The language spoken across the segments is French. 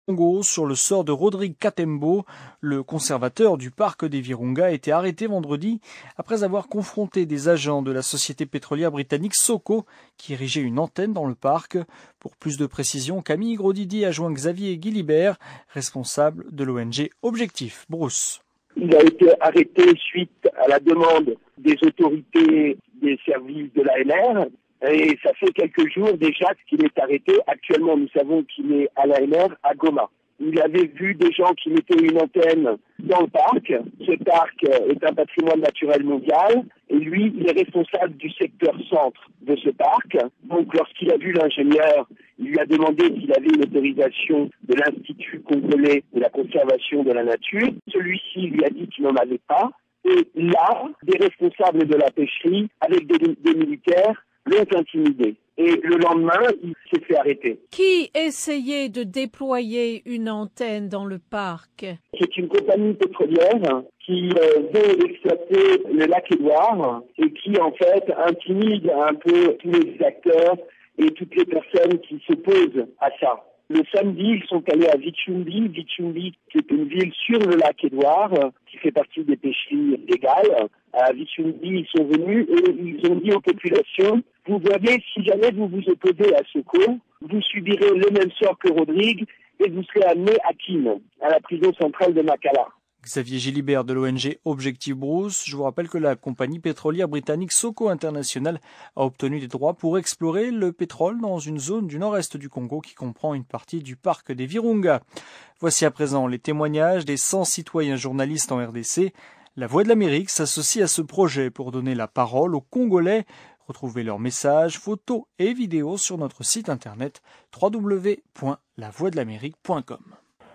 Congo sur le sort de Rodrigue Katembo. Le conservateur du parc des Virunga a été arrêté vendredi après avoir confronté des agents de la société pétrolière britannique Soko qui érigeait une antenne dans le parc. Pour plus de précisions, Camille Grodidi a joint Xavier Guilibert, responsable de l'ONG Objectif. Bruce. Il a été arrêté suite à la demande des autorités des services de l'ANR. Et ça fait quelques jours déjà qu'il est arrêté. Actuellement, nous savons qu'il est à l'ANR à Goma. Il avait vu des gens qui mettaient une antenne dans le parc. Ce parc est un patrimoine naturel mondial. Et lui, il est responsable du secteur centre de ce parc. Donc, lorsqu'il a vu l'ingénieur, il lui a demandé s'il avait une autorisation de l'Institut congolais de la conservation de la nature. Celui-ci lui a dit qu'il n'en avait pas. Et là, des responsables de la pêcherie, avec des militaires, l'ont intimidé. Et le lendemain, il s'est fait arrêter. Qui essayait de déployer une antenne dans le parc? C'est une compagnie pétrolière qui veut exploiter le lac Édouard et qui, en fait, intimide un peu tous les acteurs et toutes les personnes qui s'opposent à ça. Le samedi, ils sont allés à Vichumbi. Vichumbi, c'est une ville sur le lac Édouard qui fait partie des pêcheries légales. À Vichumbi, ils sont venus et ils ont dit aux populations: vous voyez, si jamais vous vous opposez à ce coup, vous subirez le même sort que Rodrigue et vous serez amené à Kin, à la prison centrale de Makala. Xavier Gilibert de l'ONG Objectif Bruce. Je vous rappelle que la compagnie pétrolière britannique Soko International a obtenu des droits pour explorer le pétrole dans une zone du nord-est du Congo qui comprend une partie du parc des Virunga. Voici à présent les témoignages des 100 citoyens journalistes en RDC. La Voix de l'Amérique s'associe à ce projet pour donner la parole aux Congolais. Retrouvez leurs messages, photos et vidéos sur notre site internet www.lavoixdelamérique.com.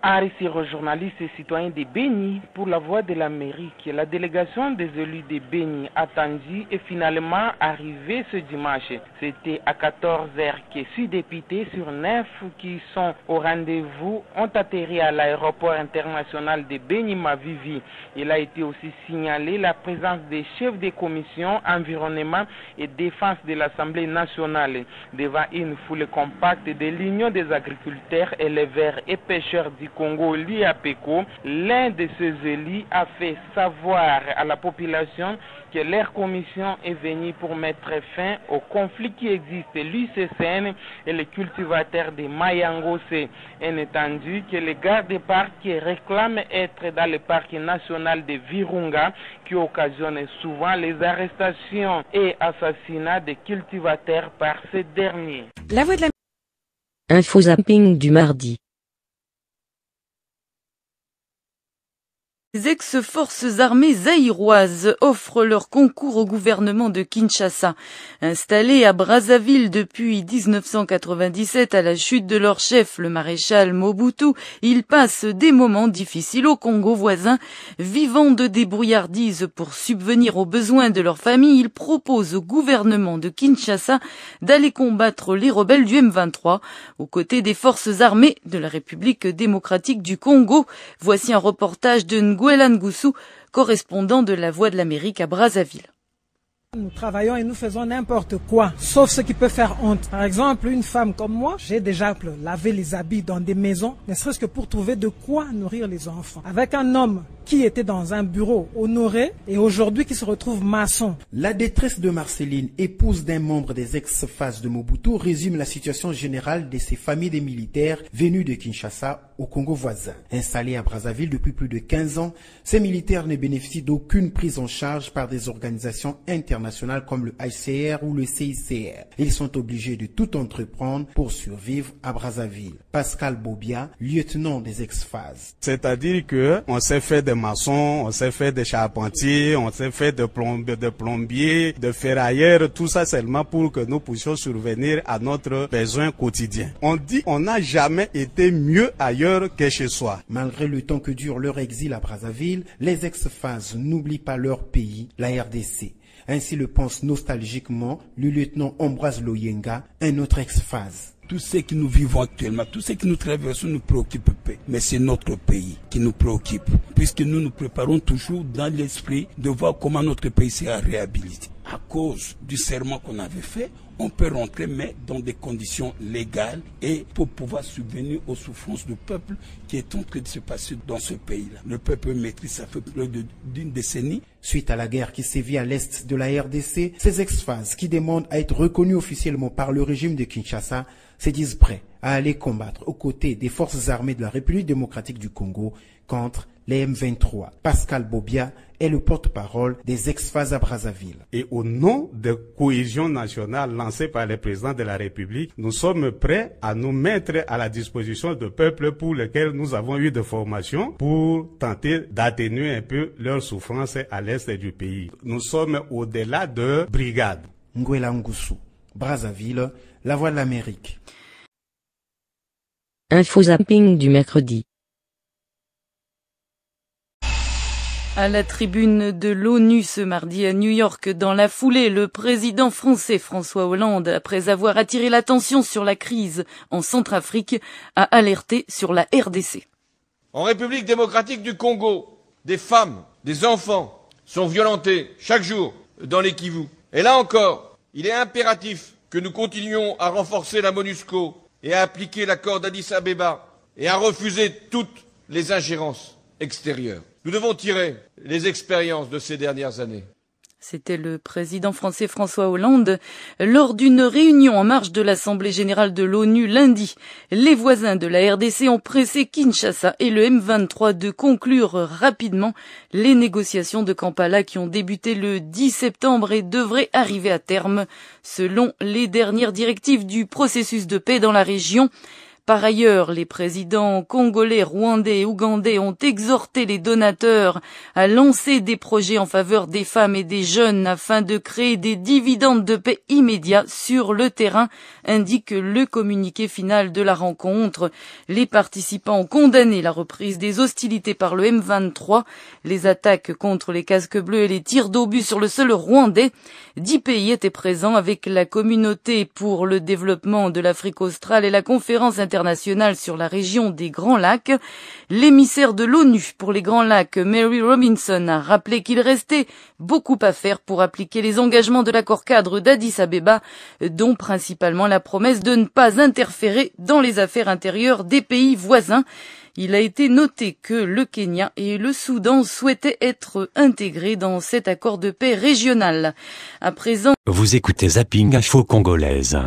Aristide, journaliste et citoyen de Béni pour la Voix de l'Amérique. La délégation des élus de Béni attendue est finalement arrivée ce dimanche. C'était à 14h que 6 députés sur 9 qui sont au rendez-vous ont atterri à l'aéroport international de Béni Mavivi. Il a été aussi signalé la présence des chefs des commissions environnement et défense de l'Assemblée nationale devant une foule compacte de l'Union des agriculteurs, éleveurs et pêcheurs du Congo, l'IAPECO. L'un de ces élus a fait savoir à la population que leur commission est venue pour mettre fin au conflit qui existe, l'UCCN et les cultivateurs de Mayangose. Un étendu que les gardes-parcs réclament être dans le parc national de Virunga qui occasionne souvent les arrestations et assassinats des cultivateurs par ces derniers. La Voix de l'Amérique. Info zapping du mardi. Les ex-forces armées zaïroises offrent leur concours au gouvernement de Kinshasa. Installés à Brazzaville depuis 1997 à la chute de leur chef, le maréchal Mobutu, ils passent des moments difficiles au Congo voisin. Vivant de débrouillardise pour subvenir aux besoins de leur famille, ils proposent au gouvernement de Kinshasa d'aller combattre les rebelles du M23 aux côtés des forces armées de la République démocratique du Congo. Voici un reportage de Nguelan Goussou, correspondant de la Voix de l'Amérique à Brazzaville. Nous travaillons et nous faisons n'importe quoi, sauf ce qui peut faire honte. Par exemple, une femme comme moi, j'ai déjà lavé les habits dans des maisons, ne serait-ce que pour trouver de quoi nourrir les enfants. Avec un homme qui était dans un bureau honoré et aujourd'hui qui se retrouve maçon. La détresse de Marceline, épouse d'un membre des ex-FAS de Mobutu, résume la situation générale de ces familles des militaires venus de Kinshasa au Congo voisin. Installés à Brazzaville depuis plus de 15 ans, ces militaires ne bénéficient d'aucune prise en charge par des organisations internationales comme le HCR ou le CICR. Ils sont obligés de tout entreprendre pour survivre à Brazzaville. Pascal Bobia, lieutenant des ex-FAS. C'est-à-dire que on s'est fait des maçons, on s'est fait des charpentiers, on s'est fait de plombiers, de ferrailleurs, tout ça seulement pour que nous puissions survenir à notre besoin quotidien. On dit on n'a jamais été mieux ailleurs que chez soi. Malgré le temps que dure leur exil à Brazzaville, les ex-FAS n'oublient pas leur pays, la RDC. Ainsi le pense nostalgiquement le lieutenant Ambroise Loyenga, un autre ex-FAS. Tout ce que nous vivons actuellement, tout ce que nous traversons nous préoccupe peu. Mais c'est notre pays qui nous préoccupe, puisque nous nous préparons toujours dans l'esprit de voir comment notre pays sera réhabilité. à cause du serment qu'on avait fait, on peut rentrer, mais dans des conditions légales et pour pouvoir subvenir aux souffrances du peuple qui est en train de se passer dans ce pays-là. Le peuple maîtrise, ça fait plus d'une décennie. Suite à la guerre qui sévit à l'est de la RDC, ces ex-phases qui demandent à être reconnus officiellement par le régime de Kinshasa se disent prêts à aller combattre aux côtés des forces armées de la République démocratique du Congo contre les M23. Pascal Bobia est le porte-parole des ex-phases à Brazzaville. Et au nom de cohésion nationale lancée par le président de la République, nous sommes prêts à nous mettre à la disposition de peuples pour lesquels nous avons eu de formation pour tenter d'atténuer un peu leurs souffrances à l'est du pays. Nous sommes au-delà de brigades. Nguela Ngusu, Brazzaville, La Voix de l'Amérique. Info zapping du mercredi. À la tribune de l'ONU ce mardi à New York, dans la foulée, le président français François Hollande, après avoir attiré l'attention sur la crise en Centrafrique, a alerté sur la RDC. En République démocratique du Congo, des femmes, des enfants sont violentés chaque jour dans les Kivu. Et là encore, il est impératif que nous continuions à renforcer la MONUSCO et à appliquer l'accord d'Addis Abeba et à refuser toutes les ingérences extérieures. Nous devons tirer les expériences de ces dernières années. C'était le président français François Hollande lors d'une réunion en marge de l'Assemblée générale de l'ONU lundi. Les voisins de la RDC ont pressé Kinshasa et le M23 de conclure rapidement les négociations de Kampala qui ont débuté le 10 septembre et devraient arriver à terme selon les dernières directives du processus de paix dans la région. Par ailleurs, les présidents congolais, rwandais et ougandais ont exhorté les donateurs à lancer des projets en faveur des femmes et des jeunes afin de créer des dividendes de paix immédiats sur le terrain, indique le communiqué final de la rencontre. Les participants ont condamné la reprise des hostilités par le M23, les attaques contre les casques bleus et les tirs d'obus sur le sol rwandais. 10 pays étaient présents avec la communauté pour le développement de l'Afrique australe et la conférence internationale sur la région des Grands Lacs. L'émissaire de l'ONU pour les Grands Lacs, Mary Robinson, a rappelé qu'il restait beaucoup à faire pour appliquer les engagements de l'accord cadre d'Addis Abeba, dont principalement la promesse de ne pas interférer dans les affaires intérieures des pays voisins. Il a été noté que le Kenya et le Soudan souhaitaient être intégrés dans cet accord de paix régional. À présent, vous écoutez Zapping Info Congolaise.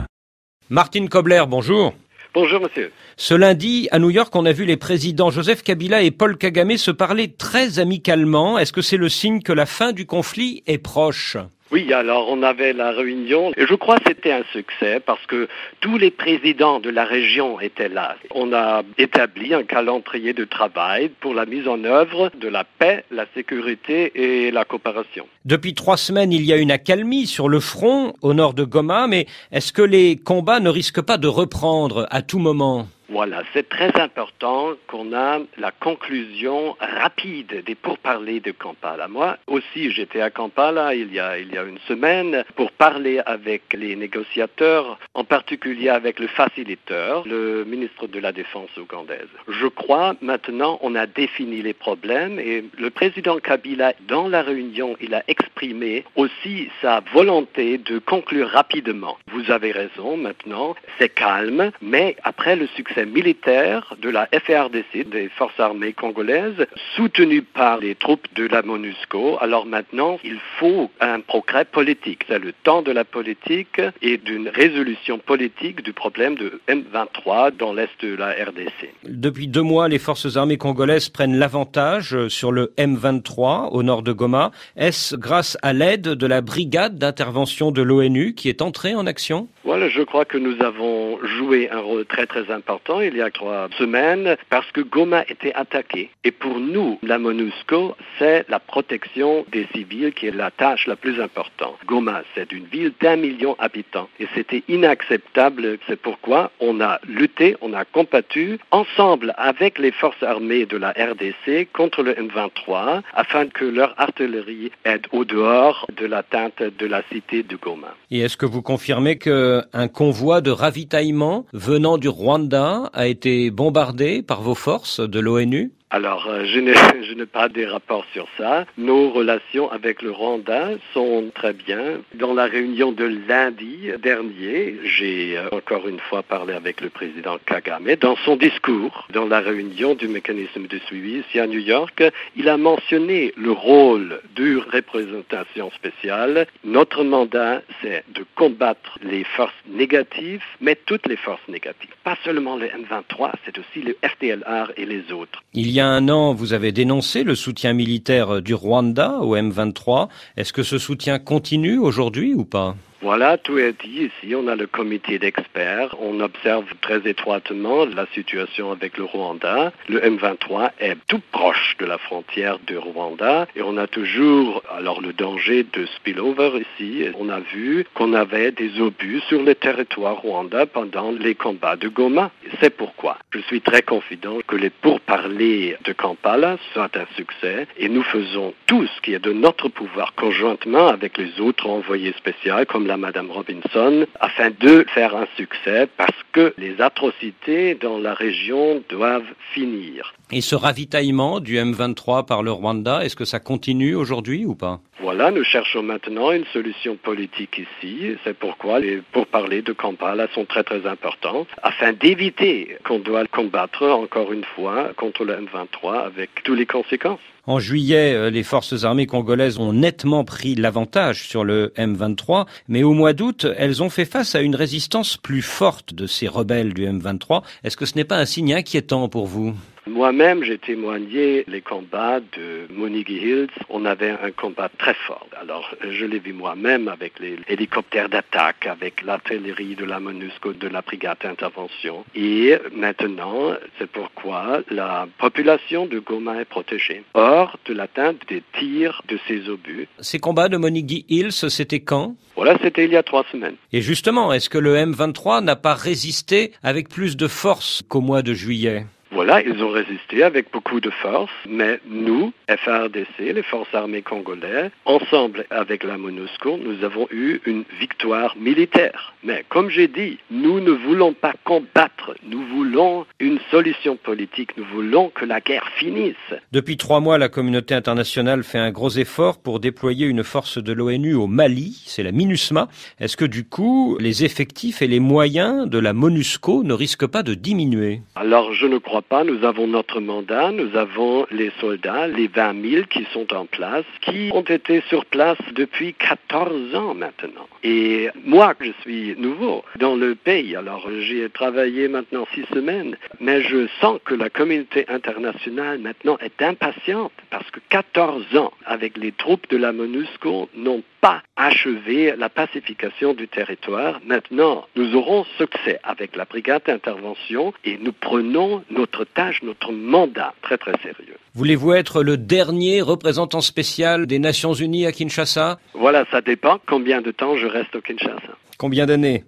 Martine Kobler, bonjour. Bonjour monsieur. Ce lundi, à New York, on a vu les présidents Joseph Kabila et Paul Kagame se parler très amicalement. Est-ce que c'est le signe que la fin du conflit est proche ? Oui, alors on avait la réunion et je crois que c'était un succès parce que tous les présidents de la région étaient là. On a établi un calendrier de travail pour la mise en œuvre de la paix, la sécurité et la coopération. Depuis 3 semaines, il y a une accalmie sur le front au nord de Goma, mais est-ce que les combats ne risquent pas de reprendre à tout moment ? Voilà, c'est très important qu'on a la conclusion rapide des pourparlers de Kampala. Moi aussi, j'étais à Kampala il y a une semaine pour parler avec les négociateurs, en particulier avec le facilitateur, le ministre de la Défense ougandaise. Je crois maintenant on a défini les problèmes et le président Kabila, dans la réunion, il a exprimé aussi sa volonté de conclure rapidement. Vous avez raison, maintenant, c'est calme, mais après le succès militaire de la FARDC, des forces armées congolaises, soutenues par les troupes de la MONUSCO. Alors maintenant, il faut un progrès politique. C'est le temps de la politique et d'une résolution politique du problème de M23 dans l'est de la RDC. Depuis 2 mois, les forces armées congolaises prennent l'avantage sur le M23 au nord de Goma. Est-ce grâce à l'aide de la brigade d'intervention de l'ONU qui est entrée en action ? Voilà, je crois que nous avons joué un rôle très très important il y a 3 semaines parce que Goma était attaqué. Et pour nous, la MONUSCO, c'est la protection des civils qui est la tâche la plus importante. Goma, c'est une ville d'1 million d'habitants et c'était inacceptable. C'est pourquoi on a lutté, on a combattu ensemble avec les forces armées de la RDC contre le M23 afin que leur artillerie aide au dehors de l'atteinte de la cité de Goma. Et est-ce que vous confirmez qu'un convoi de ravitaillement venant du Rwanda a été bombardé par vos forces de l'ONU ? Alors, je n'ai pas des rapports sur ça. Nos relations avec le Rwanda sont très bien. Dans la réunion de lundi dernier, j'ai encore une fois parlé avec le président Kagame. Dans son discours, dans la réunion du mécanisme de suivi ici à New York, il a mentionné le rôle de représentation spéciale. Notre mandat, c'est de combattre les forces négatives, mais toutes les forces négatives. Pas seulement le M23, c'est aussi le FDLR et les autres. Il y a un an, vous avez dénoncé le soutien militaire du Rwanda au M23. Est-ce que ce soutien continue aujourd'hui ou pas ? Voilà, tout est dit ici. On a le comité d'experts. On observe très étroitement la situation avec le Rwanda. Le M23 est tout proche de la frontière du Rwanda et on a toujours alors le danger de spillover ici. On a vu qu'on avait des obus sur le territoire rwandais pendant les combats de Goma. C'est pourquoi je suis très confident que les pourparlers de Kampala soient un succès et nous faisons tout ce qui est de notre pouvoir conjointement avec les autres envoyés spéciaux comme la Madame Robinson, afin de faire un succès parce que les atrocités dans la région doivent finir. Et ce ravitaillement du M23 par le Rwanda, est-ce que ça continue aujourd'hui ou pas ? Voilà, nous cherchons maintenant une solution politique ici. C'est pourquoi les pourparlers de Kampala sont très très importants, afin d'éviter qu'on doive combattre encore une fois contre le M23 avec toutes les conséquences. En juillet, les forces armées congolaises ont nettement pris l'avantage sur le M23, mais au mois d'août, elles ont fait face à une résistance plus forte de ces rebelles du M23. Est-ce que ce n'est pas un signe inquiétant pour vous ? Moi-même, j'ai témoigné les combats de Monigi Hills. On avait un combat très fort. Alors, je l'ai vu moi-même avec les hélicoptères d'attaque, avec l'artillerie de la MONUSCO, de la brigade d'intervention. Et maintenant, c'est pourquoi la population de Goma est protégée, hors de l'atteinte des tirs de ces obus. Ces combats de Monigi Hills, c'était quand ? Voilà, c'était il y a 3 semaines. Et justement, est-ce que le M23 n'a pas résisté avec plus de force qu'au mois de juillet ? Voilà, ils ont résisté avec beaucoup de force, mais nous, FARDC, les forces armées congolaises, ensemble avec la MONUSCO, nous avons eu une victoire militaire. Mais comme j'ai dit, nous ne voulons pas combattre, nous voulons une solution politique, nous voulons que la guerre finisse. Depuis 3 mois, la communauté internationale fait un gros effort pour déployer une force de l'ONU au Mali, c'est la MINUSMA. Est-ce que du coup, les effectifs et les moyens de la MONUSCO ne risquent pas de diminuer ? Alors je ne crois pas, nous avons notre mandat, nous avons les soldats, les 20 000 qui sont en place, qui ont été sur place depuis 14 ans maintenant. Et moi, je suis nouveau dans le pays, alors j'y ai travaillé maintenant 6 semaines, mais je sens que la communauté internationale maintenant est impatiente parce que 14 ans avec les troupes de la MONUSCO n'ont pas achevé la pacification du territoire. Maintenant, nous aurons succès avec la brigade d'intervention et nous prenons notre tâche, notre mandat très très sérieux. Voulez-vous être le dernier représentant spécial des Nations Unies à Kinshasa ? Voilà, ça dépend combien de temps je reste au Kinshasa. Combien d'années ?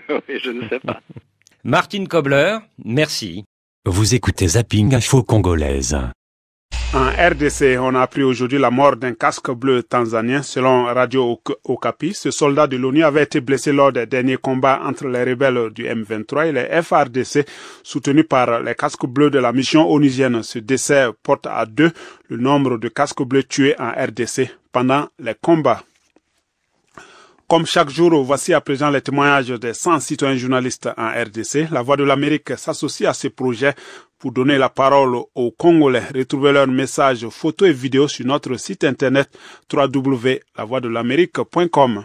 Oui, je ne sais pas. Martine Kobler, merci. Vous écoutez Zapping Info Congolaise. En RDC, on a appris aujourd'hui la mort d'un casque bleu tanzanien. Selon Radio Okapi, ce soldat de l'ONU avait été blessé lors des derniers combats entre les rebelles du M23 et les FARDC, soutenus par les casques bleus de la mission onusienne. Ce décès porte à 2 le nombre de casques bleus tués en RDC pendant les combats. Comme chaque jour, voici à présent les témoignages des 100 citoyens journalistes en RDC. La Voix de l'Amérique s'associe à ce projet pour donner la parole aux Congolais. Retrouvez leurs messages, photos et vidéos sur notre site internet www.lavoixdelamerique.com.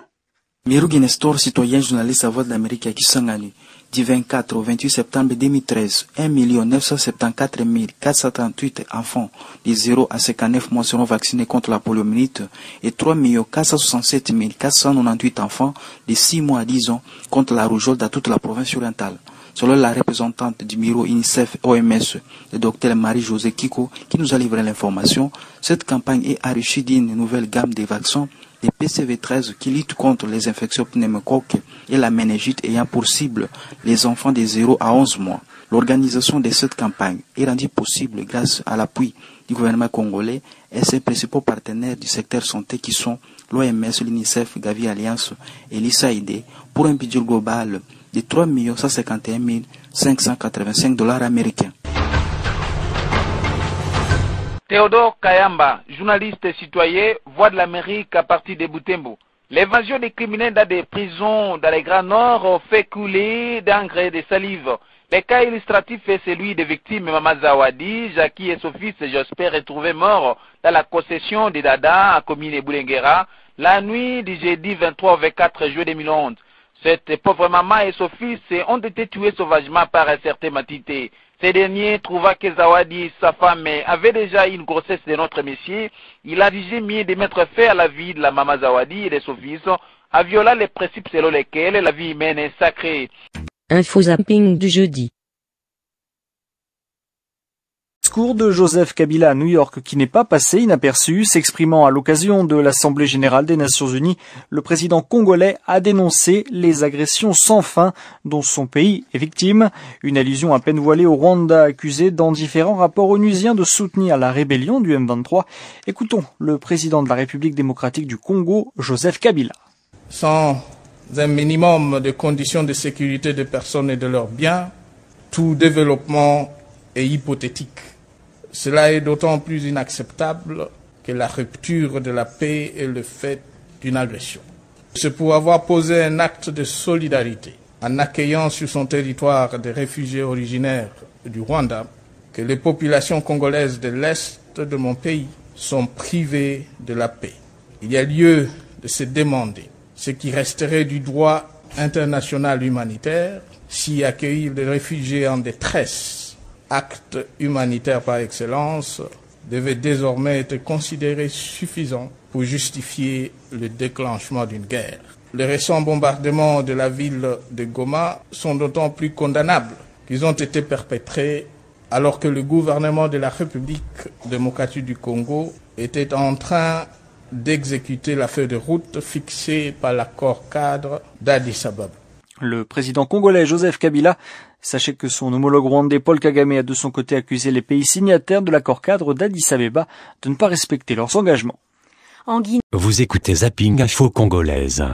Mirugi Nestor, citoyen journaliste à Voix de l'Amérique à Kisangani, du 24 au 28 septembre 2013, 1 974 438 enfants de 0 à 59 mois seront vaccinés contre la poliomyélite et 3 467 498 enfants de 6 mois à 10 ans contre la rougeole dans toute la province orientale. Selon la représentante du bureau UNICEF-OMS, le docteur Marie-Josée Kiko, qui nous a livré l'information, cette campagne est enrichie d'une nouvelle gamme de vaccins, des PCV13 qui luttent contre les infections pneumocoques et la méningite ayant pour cible les enfants de 0 à 11 mois. L'organisation de cette campagne est rendue possible grâce à l'appui du gouvernement congolais et ses principaux partenaires du secteur santé qui sont l'OMS, l'UNICEF, Gavi Alliance et l'USAID pour un budget global de 3 151 585 $ américains. Théodore Kayamba, journaliste et citoyen, Voix de l'Amérique à partir de Butembo. L'évasion des criminels dans des prisons dans les Grands Nord fait couler d'engrais de salive. Le cas illustratif est celui des victimes Mama Zawadi, Jackie et son fils Jasper retrouvés morts dans la concession de Dada à commune Boulenguera la nuit du jeudi 23 au 24 juillet 2011. Cette pauvre maman et son fils ont été tués sauvagement par un certain Matité. Ces derniers trouva que Zawadi, sa femme, avait déjà une grossesse de notre Messie. Il a jugé mieux de mettre fin à la vie de la maman Zawadi et de son fils, en violant les principes selon lesquels la vie humaine est sacrée. Info zapping du jeudi. Discours de Joseph Kabila à New York qui n'est pas passé inaperçu. S'exprimant à l'occasion de l'Assemblée générale des Nations unies, le président congolais a dénoncé les agressions sans fin dont son pays est victime. Une allusion à peine voilée au Rwanda accusé dans différents rapports onusiens de soutenir la rébellion du M23. Écoutons le président de la République démocratique du Congo, Joseph Kabila. Sans un minimum de conditions de sécurité des personnes et de leurs biens, tout développement est hypothétique. Cela est d'autant plus inacceptable que la rupture de la paix est le fait d'une agression. C'est pour avoir posé un acte de solidarité en accueillant sur son territoire des réfugiés originaires du Rwanda que les populations congolaises de l'Est de mon pays sont privées de la paix. Il y a lieu de se demander ce qui resterait du droit international humanitaire si accueillir des réfugiés en détresse, acte humanitaire par excellence, devait désormais être considéré suffisant pour justifier le déclenchement d'une guerre. Les récents bombardements de la ville de Goma sont d'autant plus condamnables qu'ils ont été perpétrés alors que le gouvernement de la République démocratique du Congo était en train d'exécuter la feuille de route fixée par l'accord cadre d'Addis Ababa. Le président congolais Joseph Kabila, sachez que son homologue rwandais Paul Kagame a de son côté accusé les pays signataires de l'accord cadre d'Addis Abeba de ne pas respecter leurs engagements. Vous écoutez Zapping Info Congolaise.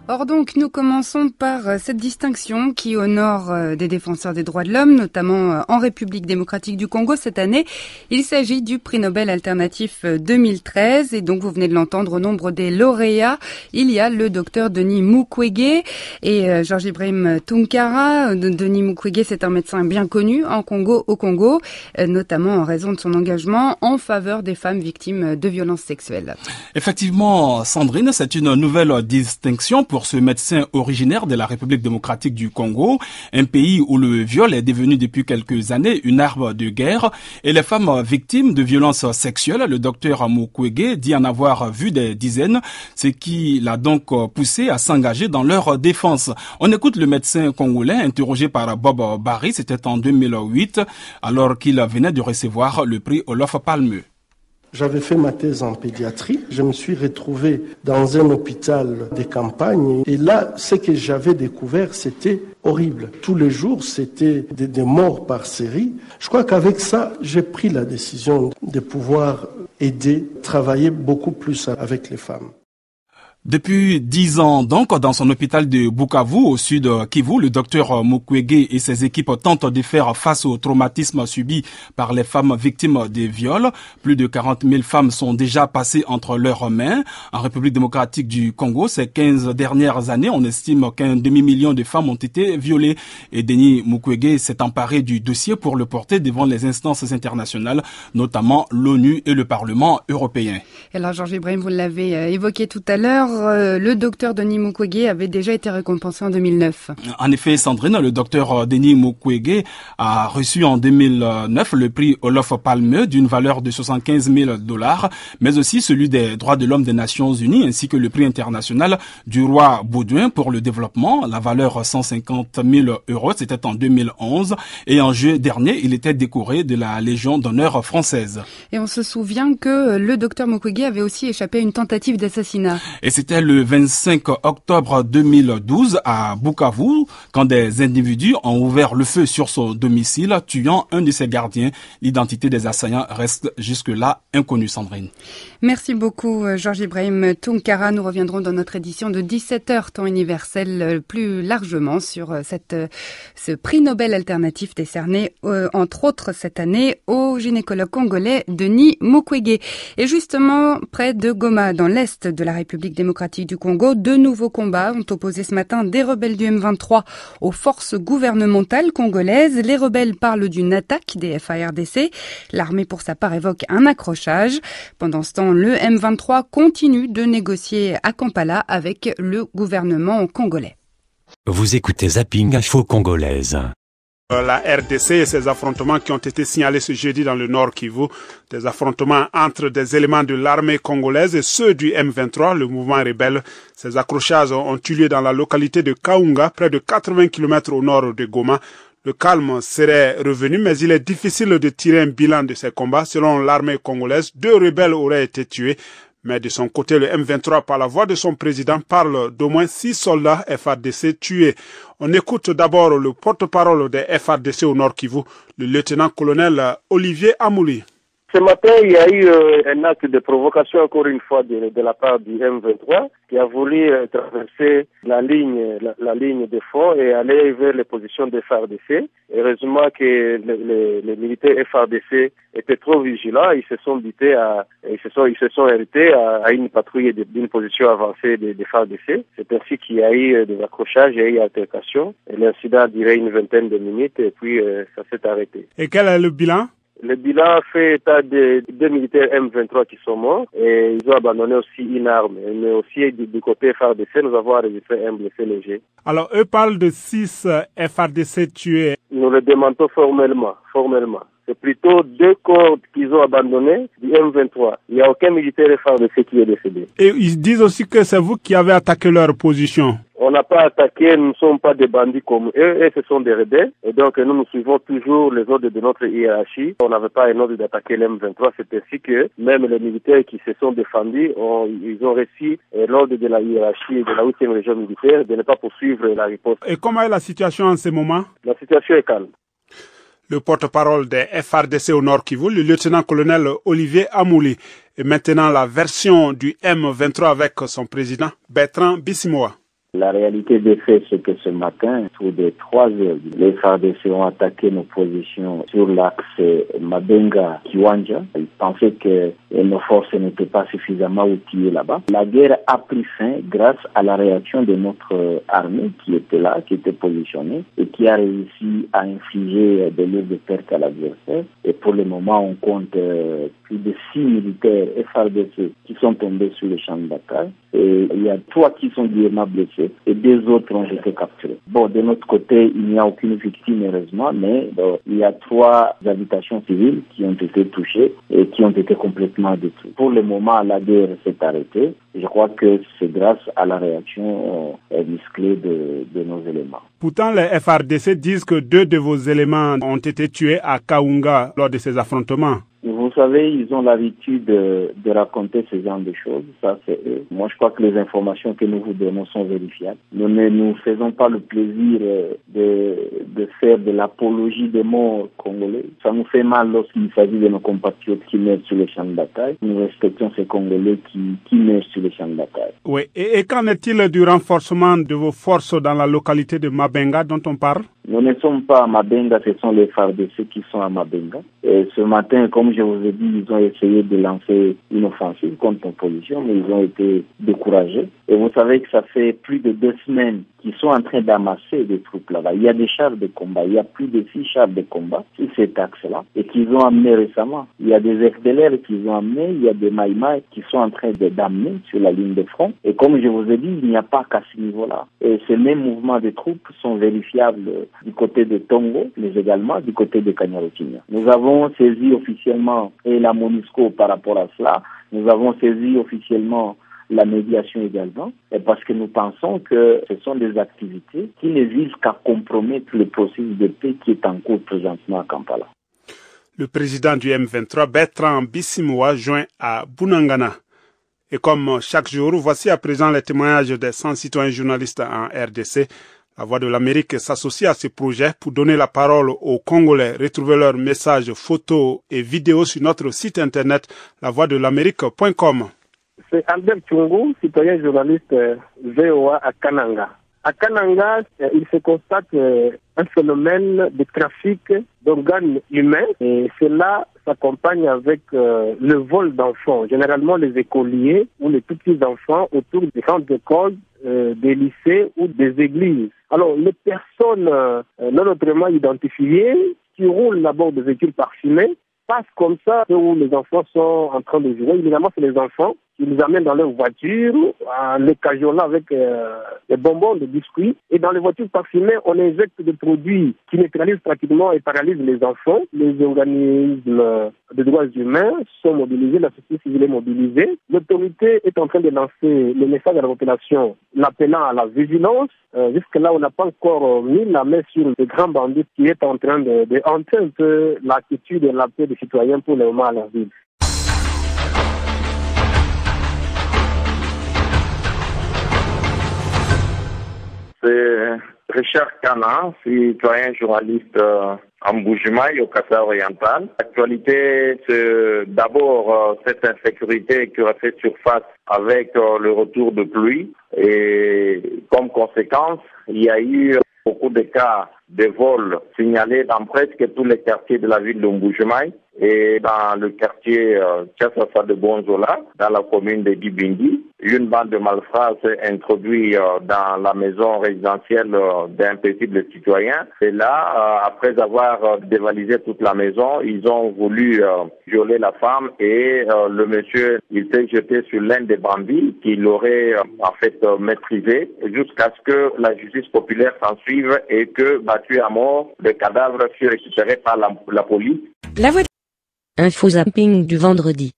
Or donc, nous commençons par cette distinction qui honore des défenseurs des droits de l'homme, notamment en République démocratique du Congo cette année. Il s'agit du prix Nobel alternatif 2013 et donc vous venez de l'entendre au nombre des lauréats. Il y a le docteur Denis Mukwege et Georges Ibrahim Tunkara. Denis Mukwege, c'est un médecin bien connu au Congo, notamment en raison de son engagement en faveur des femmes victimes de violences sexuelles. Effectivement, Sandrine, c'est une nouvelle distinction pour ce médecin originaire de la République démocratique du Congo, un pays où le viol est devenu depuis quelques années une arme de guerre et les femmes victimes de violences sexuelles, le docteur Mukwege dit en avoir vu des dizaines, ce qui l'a donc poussé à s'engager dans leur défense. On écoute le médecin congolais interrogé par Bob Barry, c'était en 2008, alors qu'il venait de recevoir le prix Olof Palme. J'avais fait ma thèse en pédiatrie. Je me suis retrouvé dans un hôpital de campagne. Et là, ce que j'avais découvert, c'était horrible. Tous les jours, c'était des morts par série. Je crois qu'avec ça, j'ai pris la décision de pouvoir aider, travailler beaucoup plus avec les femmes. Depuis 10 ans, donc, dans son hôpital de Bukavu, au sud Kivu, le docteur Mukwege et ses équipes tentent de faire face au traumatisme subi par les femmes victimes des viols. Plus de 40 000 femmes sont déjà passées entre leurs mains. En République démocratique du Congo, ces 15 dernières années, on estime qu'un demi-million de femmes ont été violées. Et Denis Mukwege s'est emparé du dossier pour le porter devant les instances internationales, notamment l'ONU et le Parlement européen. Et alors, Georges Ibrahim, vous l'avez évoqué tout à l'heure, le docteur Denis Mukwege avait déjà été récompensé en 2009. En effet, Sandrine, le docteur Denis Mukwege a reçu en 2009 le prix Olof Palme d'une valeur de $75,000, mais aussi celui des droits de l'homme des Nations Unies, ainsi que le prix international du roi Baudouin pour le développement, la valeur €150,000, c'était en 2011. Et en juillet dernier, il était décoré de la Légion d'honneur française. Et on se souvient que le docteur Mukwege avait aussi échappé à une tentative d'assassinat. Et c'était C'était le 25 octobre 2012 à Bukavu quand des individus ont ouvert le feu sur son domicile, tuant un de ses gardiens. L'identité des assaillants reste jusque-là inconnue, Sandrine. Merci beaucoup, Georges Ibrahim Tunkara. Nous reviendrons dans notre édition de 17h, temps universel, plus largement sur ce prix Nobel alternatif décerné, entre autres cette année, au gynécologue congolais Denis Mukwege. Et justement, près de Goma, dans l'est de la République démocratique du Congo, 2 nouveaux combats ont opposé ce matin des rebelles du M23 aux forces gouvernementales congolaises. Les rebelles parlent d'une attaque des FARDC. L'armée, pour sa part, évoque un accrochage. Pendant ce temps, le M23 continue de négocier à Kampala avec le gouvernement congolais. Vous écoutez Zapping Info Congolaise. La RDC et ses affrontements qui ont été signalés ce jeudi dans le Nord Kivu, des affrontements entre des éléments de l'armée congolaise et ceux du M23, le mouvement rebelle. Ces accrochages ont eu lieu dans la localité de Kaunga, près de 80 km au nord de Goma. Le calme serait revenu, mais il est difficile de tirer un bilan de ces combats. Selon l'armée congolaise, 2 rebelles auraient été tués. Mais de son côté, le M23, par la voix de son président, parle d'au moins 6 soldats FARDC tués. On écoute d'abord le porte-parole des FARDC au Nord Kivu, le lieutenant-colonel Olivier Amouli. Ce matin, il y a eu un acte de provocation, encore une fois, de la part du M23, qui a voulu traverser la ligne de front et aller vers les positions des FARDC. Heureusement que les militaires FARDC étaient trop vigilants, ils se sont arrêtés à une patrouille d'une position avancée des FARDC. C'est ainsi qu'il y a eu des accrochages, il y a eu altercation. L'incident a duré une vingtaine de minutes et puis ça s'est arrêté. Et quel est le bilan? Le bilan fait état de 2 militaires M23 qui sont morts et ils ont abandonné aussi une arme. Mais aussi du côté FARDC, nous avons enregistré un blessé léger. Alors eux parlent de 6 FARDC tués. Nous le démentons formellement. C'est plutôt 2 corps qu'ils ont abandonnés du M23. Il n'y a aucun militaire FARDC qui est décédé. Et ils disent aussi que c'est vous qui avez attaqué leur position. On n'a pas attaqué, nous ne sommes pas des bandits comme eux, et ce sont des rebelles. Et donc nous suivons toujours les ordres de notre hiérarchie. On n'avait pas un ordre d'attaquer l'M23, c'est ainsi que même les militaires qui se sont défendus, ils ont reçu l'ordre de la hiérarchie de la 8e région militaire de ne pas poursuivre la riposte. Et comment est la situation en ce moment? La situation est calme. Le porte-parole des FARDC au Nord Kivu, le lieutenant-colonel Olivier Amouli. Et maintenant la version du M23 avec son président Bertrand Bissimoa. La réalité des faits, c'est que ce matin, autour de 3 heures, les FARDC ont attaqué nos positions sur l'axe Mabenga-Kiwanja. Ils pensaient que nos forces n'étaient pas suffisamment outillées là-bas. La guerre a pris fin grâce à la réaction de notre armée qui était là, qui était positionnée et qui a réussi à infliger de lourdes pertes à l'adversaire. Et pour le moment, on compte plus de 6 militaires FARDC qui sont tombés sur le champ de bataille. Et il y a 3 qui sont grièvement blessés et 2 autres ont été capturés. Bon, de notre côté, il n'y a aucune victime heureusement, mais il y a 3 habitations civiles qui ont été touchées et qui ont été complètement détruites. Pour le moment, la guerre s'est arrêtée. Je crois que c'est grâce à la réaction musclée de nos éléments. Pourtant, les FARDC disent que 2 de vos éléments ont été tués à Kaunga lors de ces affrontements. Vous savez, ils ont l'habitude de raconter ce genre de choses. Ça, c'est eux. Moi, je crois que les informations que nous vous donnons sont vérifiables. Nous ne nous faisons pas le plaisir de faire de l'apologie des morts congolais. Ça nous fait mal lorsqu'il s'agit de nos compatriotes qui meurent sur les champs de bataille. Nous respectons ces Congolais qui meurent sur les champs de bataille. Oui. Et qu'en est-il du renforcement de vos forces dans la localité de Mabenga dont on parle? Nous ne sommes pas à Mabenga, ce sont les FARDC qui sont à Mabenga. Et ce matin, comme je vous ai dit, ils ont essayé de lancer une offensive contre l'opposition, mais ils ont été découragés. Et vous savez que ça fait plus de 2 semaines qu'ils sont en train d'amasser des troupes là-bas. Il y a des chars de combat, il y a plus de 6 chars de combat sur cet axe-là et qu'ils ont amené récemment. Il y a des FDLR qu'ils ont amenés, il y a des Maïmaï qui sont en train d'amener sur la ligne de front. Et comme je vous ai dit, il n'y a pas qu'à ce niveau-là. Et ces mêmes mouvements de troupes sont vérifiables du côté de Tongo, mais également du côté de Kanyaruchinya. Nous avons saisi officiellement et la MONUSCO par rapport à cela. Nous avons saisi officiellement la médiation également, parce que nous pensons que ce sont des activités qui ne visent qu'à compromettre le processus de paix qui est en cours présentement à Kampala. Le président du M23, Bertrand Bissimoa, joint à Bunangana. Et comme chaque jour, voici à présent les témoignages des 100 citoyens journalistes en RDC. La Voix de l'Amérique s'associe à ces projets pour donner la parole aux Congolais. Retrouvez leurs messages, photos et vidéos sur notre site internet lavoixdelamérique.com. C'est Albert Tchungu, citoyen journaliste VOA à Kananga. À Kananga, il se constate un phénomène de trafic d'organes humains et cela s'accompagne avec le vol d'enfants, généralement les écoliers ou les tout petits enfants autour des centres d'école, des lycées ou des églises. Alors, les personnes non autrement identifiées qui roulent d'abord des véhicules parfumés passent comme ça où les enfants sont en train de jouer. Évidemment, c'est les enfants qui les amènent dans leur voiture en les cajolant avec des bonbons, des biscuits. Et dans les voitures parfumées, on injecte des produits qui neutralisent pratiquement et paralysent les enfants. Les organismes de droits humains sont mobilisés, la société civile est mobilisée. L'autorité est en train de lancer le message à la population, l'appelant à la vigilance. Jusque-là, on n'a pas encore mis la main sur le grand bandit qui est en train de hanter un peu l'attitude et la paix des citoyens pour le moment à la ville. C'est Richard Kana, citoyen journaliste en Mbuji-Mayi, au Kasai oriental. L'actualité, c'est d'abord cette insécurité qui aurait fait surface avec le retour de pluie. Et comme conséquence, il y a eu beaucoup de cas de vols signalés dans presque tous les quartiers de la ville de Mbuji-Mayi et dans le quartier Tchassassa de Bonzola, dans la commune de Dibindi. Une bande de malfrats s'est introduite dans la maison résidentielle d'un paisible citoyen. Et là, après avoir dévalisé toute la maison, ils ont voulu violer la femme et le monsieur, il s'est jeté sur l'un des bandits qui l'aurait en fait maîtrisé jusqu'à ce que la justice populaire s'en suive et que, battu à mort, le cadavre fut récupéré par la police. Info zapping du vendredi.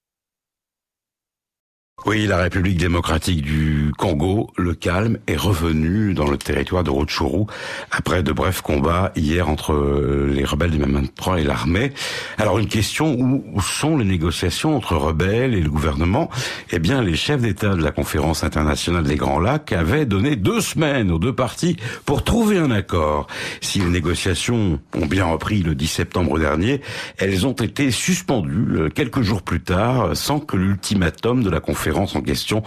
Oui, la République démocratique du Congo, le calme, est revenu dans le territoire de Rutshuru après de brefs combats hier entre les rebelles du M23 et l'armée. Alors une question, où sont les négociations entre rebelles et le gouvernement? Eh bien, les chefs d'État de la conférence internationale des Grands Lacs avaient donné 2 semaines aux deux parties pour trouver un accord. Si les négociations ont bien repris le 10 septembre dernier, elles ont été suspendues quelques jours plus tard sans que l'ultimatum de la conférence en question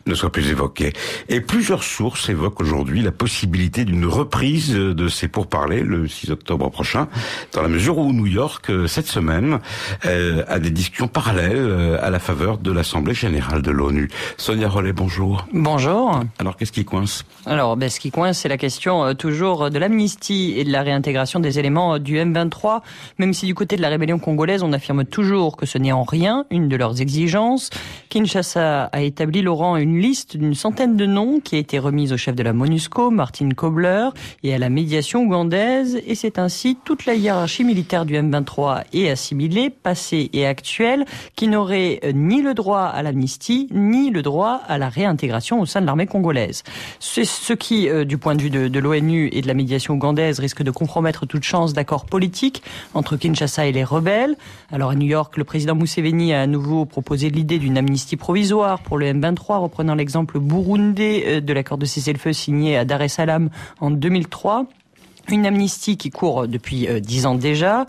ne soit plus évoqué. Et plusieurs sources évoquent aujourd'hui la possibilité d'une reprise de ces pourparlers le 6 octobre prochain, dans la mesure où New York, cette semaine, a des discussions parallèles à la faveur de l'Assemblée générale de l'ONU. Sonia Rollet, bonjour. Bonjour. Alors, qu'est-ce qui coince? Alors, ce qui coince, c'est la question toujours de l'amnistie et de la réintégration des éléments du M23, même si du côté de la rébellion congolaise, on affirme toujours que ce n'est en rien une de leurs exigences. Kinshasa a établi, Laurent, une liste d'une centaine de noms qui a été remise au chef de la MONUSCO, Martin Kobler, et à la médiation ougandaise. Et c'est ainsi toute la hiérarchie militaire du M23 est assimilée, passée et actuelle, qui n'aurait ni le droit à l'amnistie, ni le droit à la réintégration au sein de l'armée congolaise. C'est ce qui, du point de vue de l'ONU et de la médiation ougandaise, risque de compromettre toute chance d'accord politique entre Kinshasa et les rebelles. Alors à New York, le président Museveni a à nouveau proposé l'idée d'une amnistie provisoire pour le M23, reprenant l'exemple burundais de l'accord de cessez-le-feu signé à Dar es Salaam en 2003. Une amnistie qui court depuis 10 ans déjà.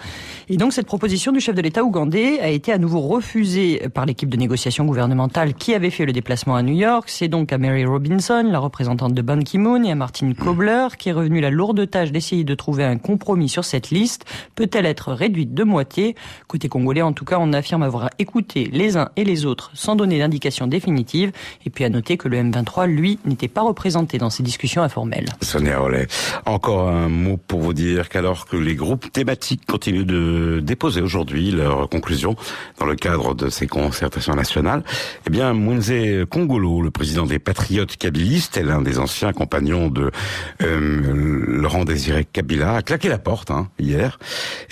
Et donc cette proposition du chef de l'État ougandais a été à nouveau refusée par l'équipe de négociation gouvernementale qui avait fait le déplacement à New York. C'est donc à Mary Robinson, la représentante de Ban Ki-moon, et à Martin Kobler qui est revenue la lourde tâche d'essayer de trouver un compromis sur cette liste. Peut-elle être réduite de moitié? Côté congolais, en tout cas, on affirme avoir écouté les uns et les autres sans donner d'indication définitive. Et puis à noter que le M23, lui, n'était pas représenté dans ces discussions informelles. Sonia Rollet, encore un mot pour vous dire qu'alors que les groupes thématiques continuent de déposer aujourd'hui leurs conclusions dans le cadre de ces concertations nationales, eh bien, Mounzé Kongolo, le président des Patriotes kabylistes et l'un des anciens compagnons de Laurent Désiré Kabila, a claqué la porte hier.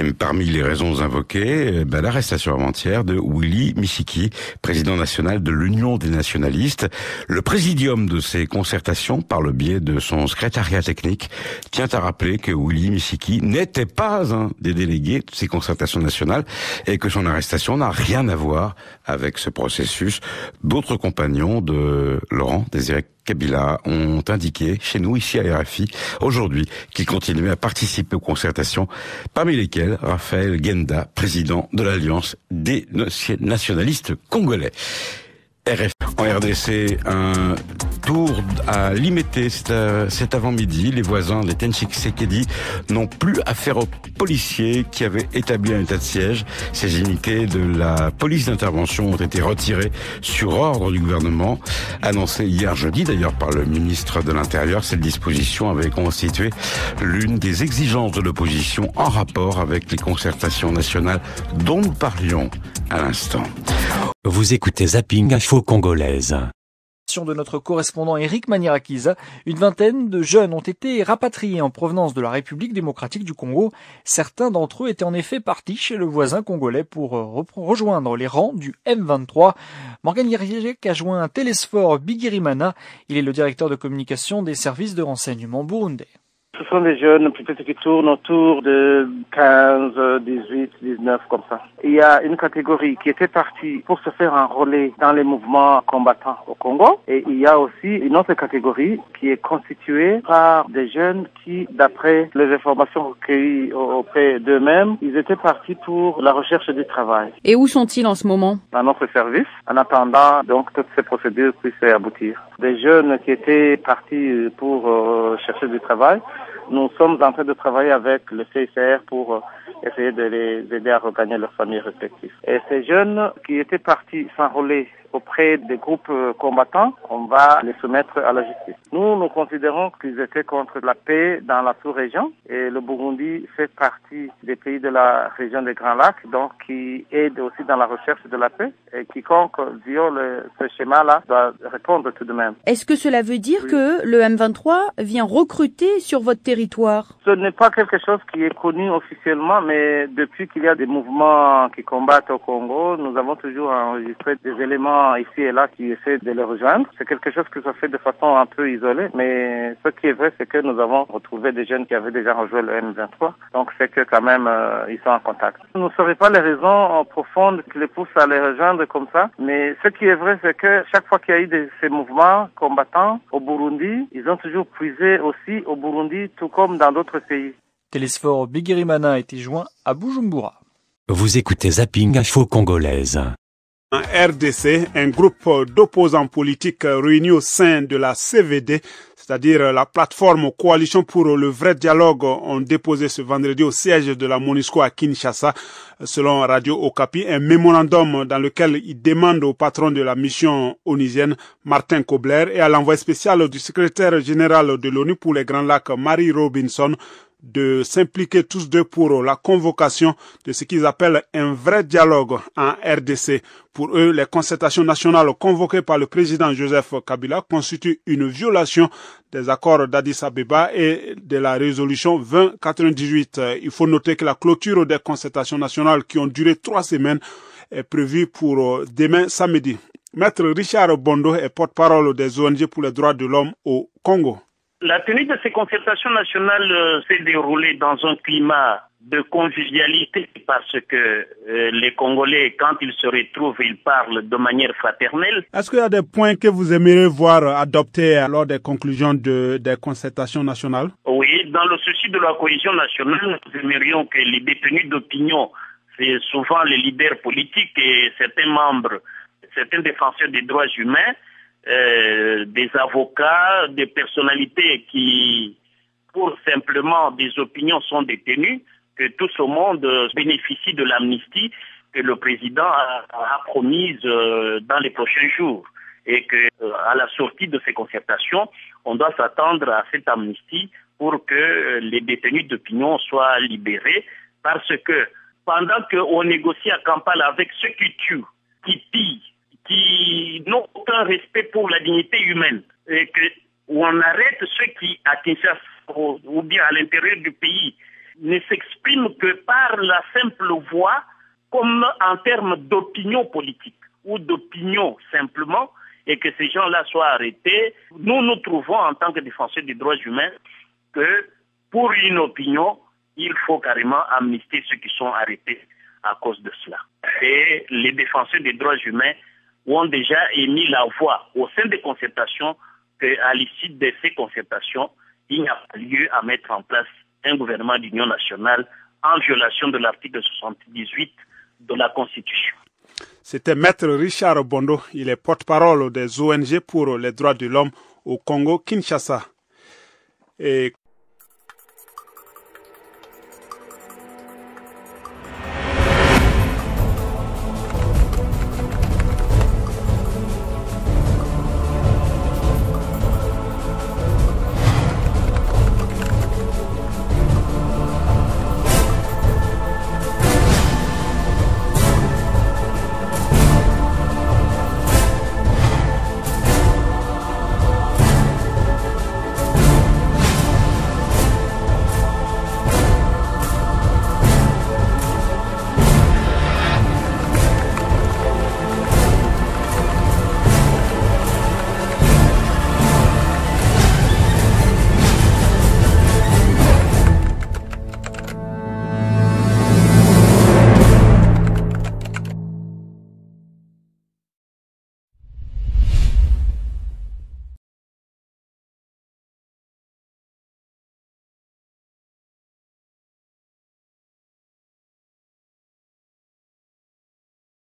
Et parmi les raisons invoquées, l'arrestation avant-hier de Willy Mishiki, président national de l'Union des nationalistes. Le présidium de ces concertations, par le biais de son secrétariat technique, tient à rappeler confirmé que Willy Mishiki n'était pas un des délégués de ces concertations nationales et que son arrestation n'a rien à voir avec ce processus. D'autres compagnons de Laurent Désiré Kabila ont indiqué chez nous, ici à RFI, aujourd'hui, qu'ils continuaient à participer aux concertations, parmi lesquels Raphaël Genda, président de l'Alliance des nationalistes congolais. RFI. En RDC, un tour à Limete cet avant-midi. Les voisins des Tshisekedi n'ont plus affaire aux policiers qui avaient établi un état de siège. Ces unités de la police d'intervention ont été retirées sur ordre du gouvernement, annoncé hier jeudi d'ailleurs par le ministre de l'Intérieur. Cette disposition avait constitué l'une des exigences de l'opposition en rapport avec les concertations nationales dont nous parlions à l'instant. Vous écoutez Zapping Info Congolaise. De notre correspondant Eric Manirakis, une vingtaine de jeunes ont été rapatriés en provenance de la République démocratique du Congo. Certains d'entre eux étaient en effet partis chez le voisin congolais pour rejoindre les rangs du M23. Morgan Yeriek a joint Télésphore Bigirimana. Il est le directeur de communication des services de renseignement burundais. Ce sont des jeunes peut-être qui tournent autour de 15, 18, 19 comme ça. Il y a une catégorie qui était partie pour se faire enrôler dans les mouvements combattants au Congo. Et il y a aussi une autre catégorie qui est constituée par des jeunes qui, d'après les informations recueillies auprès d'eux-mêmes, ils étaient partis pour la recherche du travail. Et où sont-ils en ce moment? Dans notre service, en attendant donc toutes ces procédures puissent aboutir. Des jeunes qui étaient partis pour chercher du travail, nous sommes en train de travailler avec le CICR pour essayer de les aider à regagner leurs familles respectives. Et ces jeunes qui étaient partis s'enrôler auprès des groupes combattants, on va les soumettre à la justice. Nous considérons qu'ils étaient contre la paix dans la sous-région et le Burundi fait partie des pays de la région des Grands Lacs, donc qui aide aussi dans la recherche de la paix et quiconque viole ce schéma-là doit répondre tout de même. Est-ce que cela veut dire que le M23 vient recruter sur votre territoire? Ce n'est pas quelque chose qui est connu officiellement, mais depuis qu'il y a des mouvements qui combattent au Congo, nous avons toujours enregistré des éléments ici et là qui essaient de les rejoindre. C'est quelque chose qui se fait de façon un peu isolée, mais ce qui est vrai, c'est que nous avons retrouvé des jeunes qui avaient déjà rejoint le M23, donc c'est que quand même ils sont en contact. Nous ne saurions pas les raisons profondes qui les poussent à les rejoindre comme ça, mais ce qui est vrai, c'est que chaque fois qu'il y a eu ces mouvements combattants au Burundi, ils ont toujours puisé aussi au Burundi, tout comme dans d'autres pays. Télésphore Bigirimana a été joint à Bujumbura. Vous écoutez Zapping Info Congolaise. En RDC, un groupe d'opposants politiques réunis au sein de la CVD, c'est-à-dire la plateforme Coalition pour le vrai dialogue, ont déposé ce vendredi au siège de la MONUSCO à Kinshasa, selon Radio Okapi, un mémorandum dans lequel ils demandent au patron de la mission onusienne, Martin Kobler, et à l'envoyé spécial du secrétaire général de l'ONU pour les Grands Lacs, Mary Robinson, de s'impliquer tous deux pour la convocation de ce qu'ils appellent un vrai dialogue en RDC. Pour eux, les concertations nationales convoquées par le président Joseph Kabila constituent une violation des accords d'Addis Abeba et de la résolution 2098. Il faut noter que la clôture des concertations nationales qui ont duré 3 semaines est prévue pour demain samedi. Maître Richard Bondo est porte-parole des ONG pour les droits de l'homme au Congo. La tenue de ces concertations nationales s'est déroulée dans un climat de convivialité parce que les Congolais, quand ils se retrouvent, ils parlent de manière fraternelle. Est-ce qu'il y a des points que vous aimeriez voir adoptés lors des conclusions des concertations nationales? Oui, dans le souci de la cohésion nationale, nous aimerions que les détenus d'opinion, c'est souvent les leaders politiques et certains membres, certains défenseurs des droits humains, des avocats, des personnalités qui, pour simplement des opinions, sont détenus, que tout ce monde bénéficie de l'amnistie que le président a promise dans les prochains jours. Et que à la sortie de ces concertations, on doit s'attendre à cette amnistie pour que les détenus d'opinion soient libérés, parce que pendant qu'on négocie à Kampala avec ceux qui tuent, qui pillent, qui n'ont aucun respect pour la dignité humaine, et qu'on arrête ceux qui, à Kinshasa ou bien à l'intérieur du pays, ne s'expriment que par la simple voix, comme en termes d'opinion politique ou d'opinion simplement, et que ces gens-là soient arrêtés. Nous trouvons en tant que défenseurs des droits humains que pour une opinion, il faut carrément amnistier ceux qui sont arrêtés à cause de cela. Et les défenseurs des droits humains ont déjà émis la voix au sein des concertations qu'à l'issue de ces concertations, il n'y a pas lieu à mettre en place un gouvernement d'union nationale en violation de l'article 78 de la Constitution. C'était Maître Richard Bondo, il est porte-parole des ONG pour les droits de l'homme au Congo-Kinshasa. Et